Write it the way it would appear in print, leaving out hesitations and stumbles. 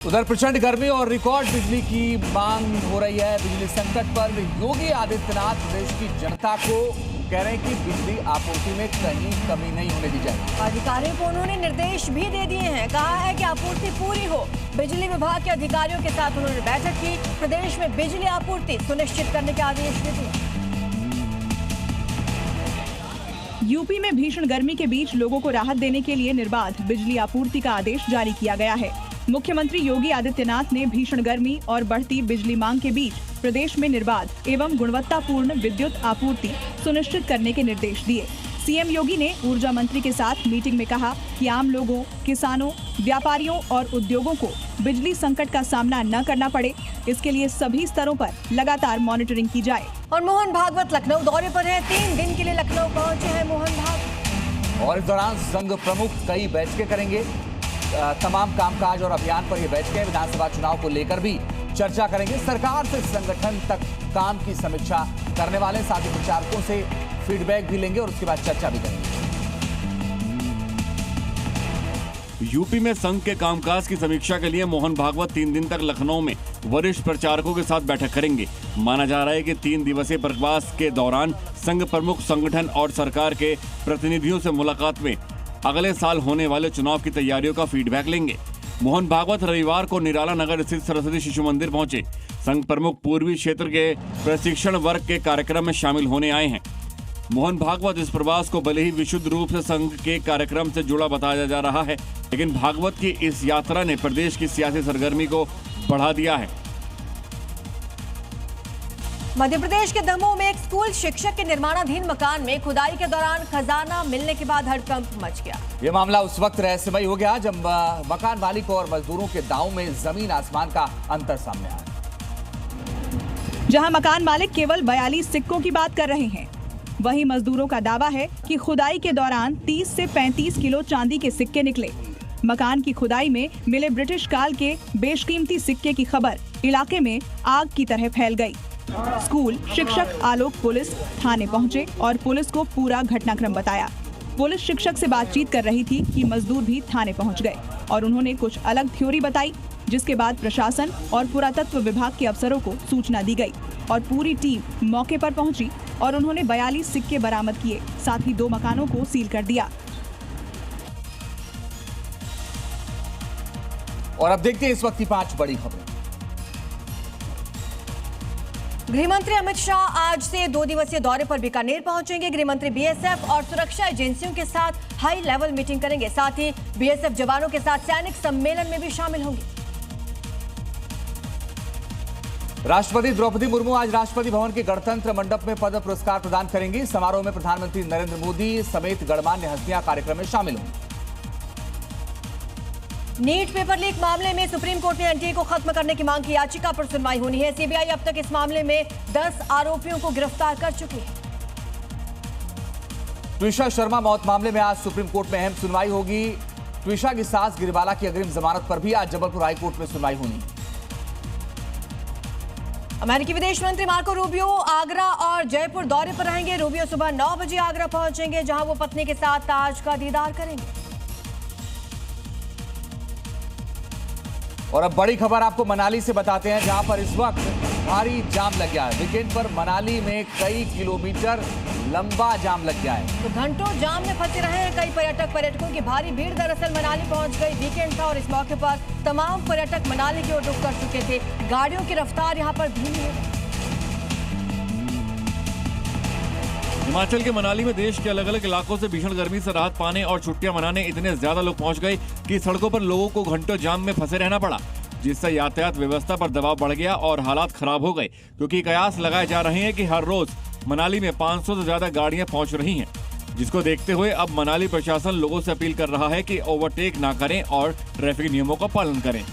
उधर प्रचंड गर्मी और रिकॉर्ड बिजली की मांग हो रही है। बिजली संकट पर योगी आदित्यनाथ प्रदेश की जनता को कह रहे हैं कि बिजली आपूर्ति में कहीं कमी नहीं होने दी जाएगी। अधिकारियों को उन्होंने निर्देश भी दे दिए हैं। कहा है कि आपूर्ति पूरी हो। बिजली विभाग के अधिकारियों के साथ उन्होंने बैठक की। प्रदेश में बिजली आपूर्ति सुनिश्चित करने के आदेश दे दिए। यूपी में भीषण गर्मी के बीच लोगों को राहत देने के लिए निर्बाध बिजली आपूर्ति का आदेश जारी किया गया है। मुख्यमंत्री योगी आदित्यनाथ ने भीषण गर्मी और बढ़ती बिजली मांग के बीच प्रदेश में निर्बाध एवं गुणवत्तापूर्ण विद्युत आपूर्ति सुनिश्चित करने के निर्देश दिए। सीएम योगी ने ऊर्जा मंत्री के साथ मीटिंग में कहा कि आम लोगों, किसानों, व्यापारियों और उद्योगों को बिजली संकट का सामना न करना पड़े, इसके लिए सभी स्तरों पर लगातार मॉनिटरिंग की जाए। और मोहन भागवत लखनऊ दौरे पर है। 3 दिन के लिए लखनऊ पहुंचे हैं मोहन भागवत। और इस दौरान संघ प्रमुख कई बैठकें करेंगे। तमाम कामकाज और अभियान पर ये बैठकें विधानसभा चुनाव को लेकर भी चर्चा करेंगे। सरकार से संगठन तक काम की समीक्षा करने वाले, साथ ही प्रचारकों से फीडबैक भी लेंगे और उसके बाद चर्चा भी करेंगे। यूपी में संघ के कामकाज की समीक्षा के लिए मोहन भागवत 3 दिन तक लखनऊ में वरिष्ठ प्रचारकों के साथ बैठक करेंगे। माना जा रहा है कि 3 दिवसीय प्रवास के दौरान संघ प्रमुख, संगठन और सरकार के प्रतिनिधियों से मुलाकात में अगले साल होने वाले चुनाव की तैयारियों का फीडबैक लेंगे। मोहन भागवत रविवार को निराला नगर स्थित सरस्वती शिशु मंदिर पहुंचे। संघ प्रमुख पूर्वी क्षेत्र के प्रशिक्षण वर्ग के कार्यक्रम में शामिल होने आए हैं। मोहन भागवत इस प्रवास को भले ही विशुद्ध रूप से संघ के कार्यक्रम से जुड़ा बताया जा रहा है, लेकिन भागवत की इस यात्रा ने प्रदेश की सियासी सरगर्मी को बढ़ा दिया है। मध्य प्रदेश के दमोह में एक स्कूल शिक्षक के निर्माणाधीन मकान में खुदाई के दौरान खजाना मिलने के बाद हड़कंप मच गया। ये मामला उस वक्त रहस्यमय हो गया जब मकान मालिक और मजदूरों के दांव में जमीन आसमान का अंतर सामने आया। जहां मकान मालिक केवल 42 सिक्कों की बात कर रहे हैं, वहीं मजदूरों का दावा है कि खुदाई के दौरान 30 से 35 किलो चांदी के सिक्के निकले। मकान की खुदाई में मिले ब्रिटिश काल के बेशकीमती सिक्के की खबर इलाके में आग की तरह फैल गई। स्कूल शिक्षक आलोक पुलिस थाने पहुंचे और पुलिस को पूरा घटनाक्रम बताया। पुलिस शिक्षक से बातचीत कर रही थी कि मजदूर भी थाने पहुंच गए और उन्होंने कुछ अलग थ्योरी बताई, जिसके बाद प्रशासन और पुरातत्व विभाग के अफसरों को सूचना दी गई और पूरी टीम मौके पर पहुंची और उन्होंने 42 सिक्के बरामद किए। साथ ही 2 मकानों को सील कर दिया। और अब देखते हैं इस वक्त की 5 बड़ी खबरें। गृहमंत्री अमित शाह आज से 2 दिवसीय दौरे पर बीकानेर पहुंचेंगे। गृहमंत्री बीएसएफ और सुरक्षा एजेंसियों के साथ हाई लेवल मीटिंग करेंगे। साथ ही बीएसएफ जवानों के साथ सैनिक सम्मेलन में भी शामिल होंगे। राष्ट्रपति द्रौपदी मुर्मू आज राष्ट्रपति भवन के गणतंत्र मंडप में पद्म पुरस्कार प्रदान करेंगी। समारोह में प्रधानमंत्री नरेंद्र मोदी समेत गणमान्य हस्तियां कार्यक्रम में शामिल होंगी। नीट पेपर लीक मामले में सुप्रीम कोर्ट ने एनटीए को खत्म करने की मांग की याचिका पर सुनवाई होनी है। सीबीआई अब तक इस मामले में 10 आरोपियों को गिरफ्तार कर चुकी है। ट्विशा शर्मा मौत मामले में आज सुप्रीम कोर्ट में अहम सुनवाई होगी। ट्विशा की सास गिरिबाला की अग्रिम जमानत पर भी आज जबलपुर हाईकोर्ट में सुनवाई होनी। अमेरिकी विदेश मंत्री मार्को रूबियो आगरा और जयपुर दौरे पर रहेंगे। रूबियो सुबह 9 बजे आगरा पहुंचेंगे, जहां वो पत्नी के साथ ताज का दीदार करेंगे। और अब बड़ी खबर आपको मनाली से बताते हैं, जहां पर इस वक्त भारी जाम लग गया है। वीकेंड पर मनाली में कई किलोमीटर लंबा जाम लग गया है। तो घंटों जाम में फंसे रहे हैं कई पर्यटकों की भारी भीड़ दरअसल मनाली पहुंच गई। वीकेंड था और इस मौके पर तमाम पर्यटक मनाली की ओर रुख कर चुके थे। गाड़ियों की रफ्तार यहां पर धीमी है। हिमाचल के मनाली में देश के अलग अलग इलाकों से भीषण गर्मी से राहत पाने और छुट्टियां मनाने इतने ज्यादा लोग पहुंच गए कि सड़कों पर लोगों को घंटों जाम में फंसे रहना पड़ा, जिससे यातायात व्यवस्था पर दबाव बढ़ गया और हालात खराब हो गए। क्योंकि कयास लगाए जा रहे हैं कि हर रोज मनाली में 500 से ज्यादा गाड़ियां पहुंच रही हैं, जिसको देखते हुए अब मनाली प्रशासन लोगों से अपील कर रहा है कि ओवरटेक ना करें और ट्रैफिक नियमों का पालन करें।